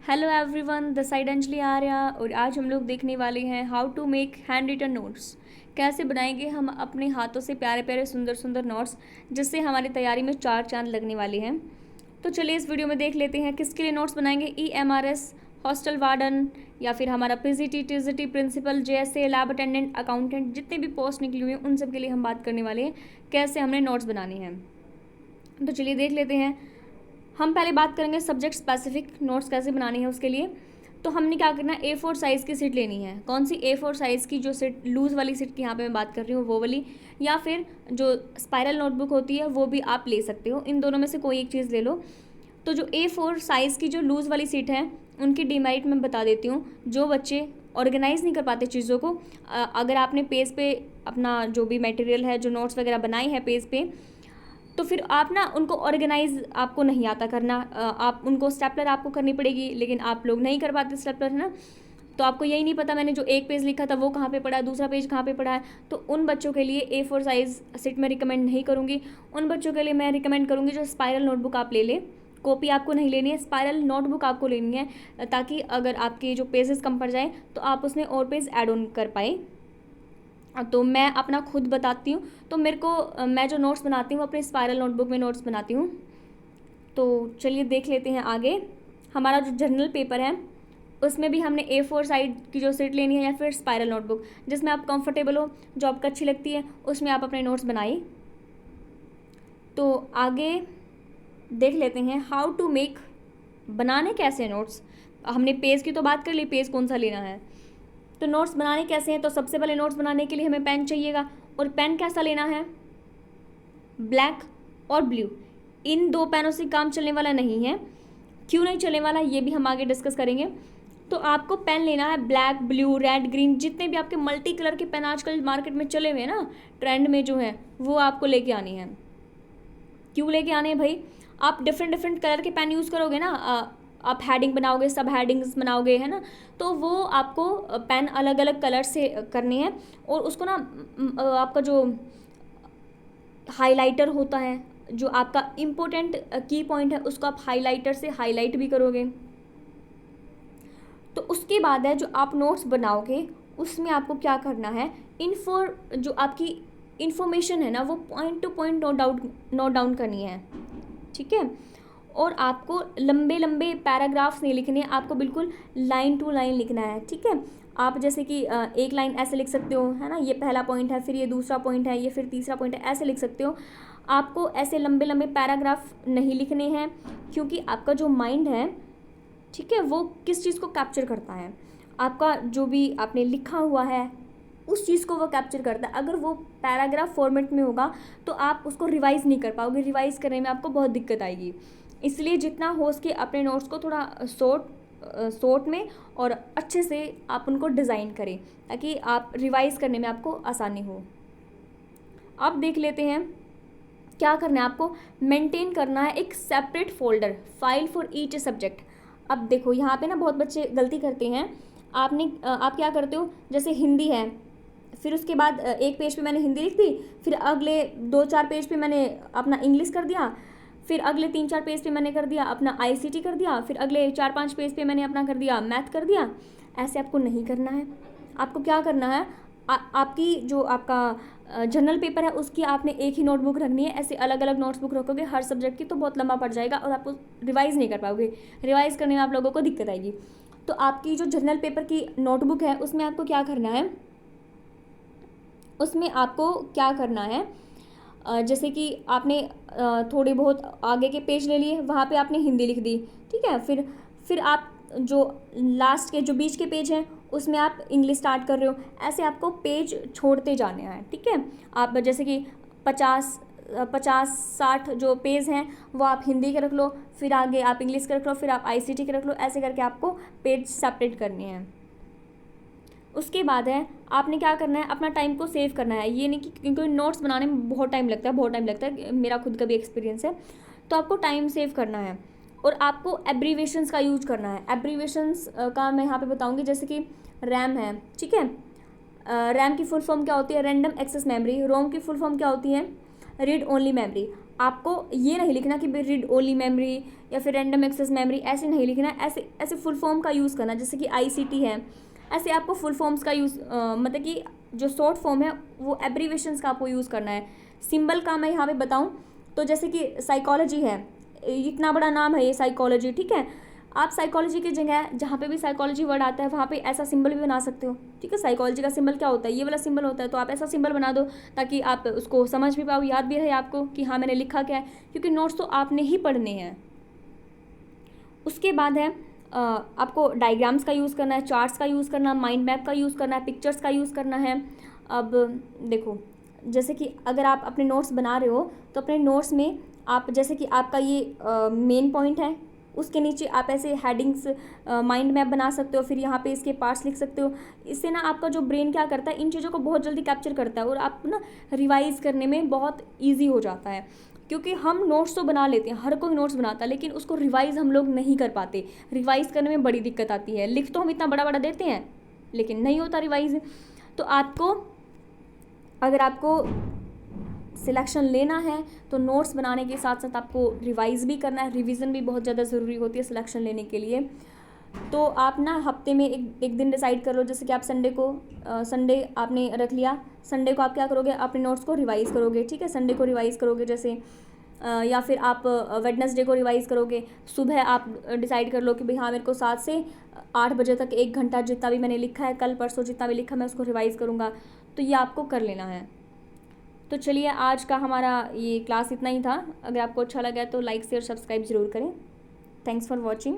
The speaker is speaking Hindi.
Hello everyone, the side Anjali Arya. और आज हम लोग देखने वाले हैं how to make handwritten notes. कैसे बनाएंगे हम अपने हाथों से प्यारे प्यारे सुंदर सुंदर नोट्स, जिससे हमारी तैयारी में चार चांद लगने वाले हैं। तो चलिए इस वीडियो में देख लेते हैं किसके लिए नोट्स बनाएंगे। EMRS, हॉस्टल वार्डन, या फिर हमारा PGT, TGT, principal, JSA, lab attendant, accountant, जितने भी पोस्ट निकली हुई हैं उन सब के लिए हम बात करने वाले हैं कैसे हमने नोट्स बनाने हैं। तो चलिए देख लेते हैं। हम पहले बात करेंगे सब्जेक्ट स्पेसिफिक नोट्स कैसे बनानी है उसके लिए। तो हमने क्या करना है, A4 साइज़ की सीट लेनी है। कौन सी? A4 साइज़ की जो सीट, लूज़ वाली सीट की यहाँ पे मैं बात कर रही हूँ वो वाली, या फिर जो स्पाइरल नोटबुक होती है वो भी आप ले सकते हो। इन दोनों में से कोई एक चीज़ ले लो। तो जो A4 साइज़ की जो लूज़ वाली सीट है उनकी डिमेरिट मैं बता देती हूँ। जो बच्चे ऑर्गेनाइज़ नहीं कर पाते चीज़ों को, अगर आपने पेज पे अपना जो भी मटेरियल है, जो नोट्स वगैरह बनाई है पेज पे, तो फिर आप ना उनको ऑर्गेनाइज आपको नहीं आता करना। आप उनको स्टेपलर आपको करनी पड़ेगी, लेकिन आप लोग नहीं कर पाते स्टेपलर, है ना। तो आपको यही नहीं पता मैंने जो एक पेज लिखा था वो कहाँ पे पड़ा है, दूसरा पेज कहाँ पे पड़ा है। तो उन बच्चों के लिए A4 साइज़ सीट में रिकमेंड नहीं करूँगी। उन बच्चों के लिए मैं रिकमेंड करूँगी जो स्पाइरल नोटबुक आप ले लें। कॉपी आपको नहीं लेनी है, स्पाइरल नोटबुक आपको लेनी है, ताकि अगर आपके जो पेजेस कम पड़ जाए तो आप उसमें और पेज ऐड ऑन कर पाए। तो मैं अपना खुद बताती हूँ। तो मेरे को मैं जो नोट्स बनाती हूँ अपने स्पाइरल नोटबुक में नोट्स बनाती हूँ। तो चलिए देख लेते हैं आगे। हमारा जो जर्नल पेपर है उसमें भी हमने A4 साइड की जो सीट लेनी है, या फिर स्पाइरल नोटबुक जिसमें आप कंफर्टेबल हो, जो आपको अच्छी लगती है, उसमें आप अपने नोट्स बनाइए। तो आगे देख लेते हैं हाउ टू मेक, बनाने कैसे नोट्स। हमने पेज की तो बात कर ली, पेज कौन सा लेना है। तो नोट्स बनाने कैसे हैं, तो सबसे पहले नोट्स बनाने के लिए हमें पेन चाहिएगा। और पेन कैसा लेना है? ब्लैक और ब्लू। इन दो पेनों से काम चलने वाला नहीं है। क्यों नहीं चलने वाला ये भी हम आगे डिस्कस करेंगे। तो आपको पेन लेना है ब्लैक, ब्लू, रेड, ग्रीन, जितने भी आपके मल्टी कलर के पेन आजकल मार्केट में चले हुए हैं ना, ट्रेंड में जो है, वो आपको लेके आनी है। क्यों लेके आने हैं भाई? आप डिफरेंट डिफरेंट कलर के पेन यूज़ करोगे ना, आप हेडिंग बनाओगे, सब हेडिंग्स बनाओगे, है ना। तो वो आपको पेन अलग अलग कलर से करने हैं। और उसको ना आपका जो हाइलाइटर होता है, जो आपका इम्पोर्टेंट की पॉइंट है, उसको आप हाइलाइटर से हाईलाइट भी करोगे। तो उसके बाद है जो आप नोट्स बनाओगे उसमें आपको क्या करना है, जो आपकी इंफॉर्मेशन है ना वो point two point note down करनी है, ठीक है। और आपको लंबे लंबे पैराग्राफ्स नहीं लिखने, आपको बिल्कुल लाइन टू लाइन लिखना है, ठीक है। आप जैसे कि एक लाइन ऐसे लिख सकते हो, है ना, ये पहला पॉइंट है, फिर ये दूसरा पॉइंट है, ये फिर तीसरा पॉइंट है, ऐसे लिख सकते हो। आपको ऐसे लंबे लंबे पैराग्राफ नहीं लिखने हैं, क्योंकि आपका जो माइंड है, ठीक है, वो किस चीज़ को कैप्चर करता है, आपका जो भी आपने लिखा हुआ है उस चीज़ को वो कैप्चर करता है। अगर वो पैराग्राफ फॉर्मेट में होगा तो आप उसको रिवाइज़ नहीं कर पाओगे, रिवाइज़ करने में आपको बहुत दिक्कत आएगी। इसलिए जितना हो सके अपने नोट्स को थोड़ा शॉर्ट में और अच्छे से आप उनको डिज़ाइन करें, ताकि आप रिवाइज़ करने में आपको आसानी हो। अब देख लेते हैं क्या करना है आपको। मेंटेन करना है एक separate folder, file for each subject. अब देखो यहाँ पे ना बहुत बच्चे गलती करते हैं। आप क्या करते हो, जैसे हिंदी है, फिर उसके बाद एक पेज पे मैंने हिंदी लिख दी, फिर अगले 2-4 पेज पे मैंने अपना इंग्लिश कर दिया, फिर अगले 3-4 पेज पे मैंने कर दिया अपना ICT कर दिया, फिर अगले 4-5 पेज पे मैंने अपना कर दिया मैथ कर दिया। ऐसे आपको नहीं करना है। आपको क्या करना है, आपकी जो आपका जर्नल पेपर है उसकी आपने एक ही नोटबुक रखनी है। ऐसे अलग अलग नोटबुक रखोगे हर सब्जेक्ट की तो बहुत लंबा पड़ जाएगा और आप रिवाइज़ नहीं कर पाओगे, रिवाइज़ करने में आप लोगों को दिक्कत आएगी। तो आपकी जो जर्नल पेपर की नोटबुक है उसमें आपको क्या करना है, उसमें आपको क्या करना है, जैसे कि आपने थोड़े बहुत आगे के पेज ले लिए, वहाँ पे आपने हिंदी लिख दी, ठीक है। फिर आप जो लास्ट के जो बीच के पेज हैं उसमें आप इंग्लिश स्टार्ट कर रहे हो। ऐसे आपको पेज छोड़ते जाने हैं, ठीक है। आप जैसे कि 50-60 जो पेज हैं वो आप हिंदी के रख लो, फिर आगे आप इंग्लिश के रख लो, फिर आप ICT के रख लो। ऐसे करके आपको पेज सेपरेट करने हैं। उसके बाद है आपने क्या करना है, अपना टाइम को सेव करना है। ये नहीं कि, क्योंकि नोट्स बनाने में बहुत टाइम लगता है, बहुत टाइम लगता है, मेरा खुद का भी एक्सपीरियंस है। तो आपको टाइम सेव करना है और आपको एब्रीवेशंस का यूज करना है। एब्रीवेशंस का मैं यहाँ पे बताऊँगी, जैसे कि रैम है, ठीक है। रैम की फुल फॉर्म क्या होती है? Random access memory. रोम की फुल फॉर्म क्या होती है? Read only memory. आपको ये नहीं लिखना कि रीड ओनली मेमोरी या फिर रैंडम एक्सेस मेमोरी, ऐसे नहीं लिखना, ऐसे ऐसे फुल फॉर्म का यूज़ करना, जैसे कि ICT है, ऐसे आपको फुल फॉर्म्स का यूज़ मतलब कि जो शॉर्ट फॉर्म है वो एब्रीवेशंस का आपको यूज़ करना है। सिंबल का मैं यहाँ पे बताऊँ तो जैसे कि साइकोलॉजी है, इतना बड़ा नाम है ये साइकोलॉजी, ठीक है, आप साइकोलॉजी की जगह जहाँ पे भी साइकोलॉजी वर्ड आता है वहाँ पे ऐसा सिंबल भी बना सकते हो, ठीक है। साइकोलॉजी का सिंबल क्या होता है, ये वाला सिंबल होता है, तो आप ऐसा सिंबल बना दो ताकि आप उसको समझ भी पाओ, याद भी रहे आपको कि हाँ मैंने लिखा क्या है, क्योंकि नोट्स तो आपने ही पढ़ने हैं। उसके बाद है आपको डायग्राम्स का यूज़ करना है, चार्ट्स का यूज़ करना, माइंड मैप का यूज़ करना है, पिक्चर्स का यूज़ करना है। अब देखो, जैसे कि अगर आप अपने नोट्स बना रहे हो तो अपने नोट्स में आप, जैसे कि आपका ये मेन पॉइंट है, उसके नीचे आप ऐसे हेडिंग्स माइंड मैप बना सकते हो, फिर यहाँ पे इसके पार्ट्स लिख सकते हो। इससे ना आपका जो ब्रेन क्या करता है, इन चीज़ों को बहुत जल्दी कैप्चर करता है और आप ना रिवाइज़ करने में बहुत ईजी हो जाता है। क्योंकि हम नोट्स तो बना लेते हैं, हर कोई नोट्स बनाता है, लेकिन उसको रिवाइज़ हम लोग नहीं कर पाते, रिवाइज़ करने में बड़ी दिक्कत आती है। लिख तो हम इतना बड़ा बड़ा देते हैं लेकिन नहीं होता रिवाइज़। तो आपको, अगर आपको सिलेक्शन लेना है तो नोट्स बनाने के साथ साथ आपको रिवाइज़ भी करना है, रिवीजन भी बहुत ज़्यादा ज़रूरी होती है सिलेक्शन लेने के लिए। तो आप ना हफ्ते में एक दिन डिसाइड कर लो, जैसे कि आप संडे को, संडे आपने रख लिया, संडे को आप क्या करोगे, अपने नोट्स को रिवाइज़ करोगे, ठीक है, संडे को रिवाइज़ करोगे जैसे, या फिर आप वेडनेसडे को रिवाइज़ करोगे। सुबह आप डिसाइड कर लो कि भाई हाँ मेरे को 7 से 8 बजे तक 1 घंटा जितना भी मैंने लिखा है, कल परसों जितना भी लिखा मैं उसको रिवाइज़ करूँगा। तो ये आपको कर लेना है। तो चलिए, आज का हमारा ये क्लास इतना ही था। अगर आपको अच्छा लगा तो लाइक शेयर सब्सक्राइब ज़रूर करें। Thanks for watching.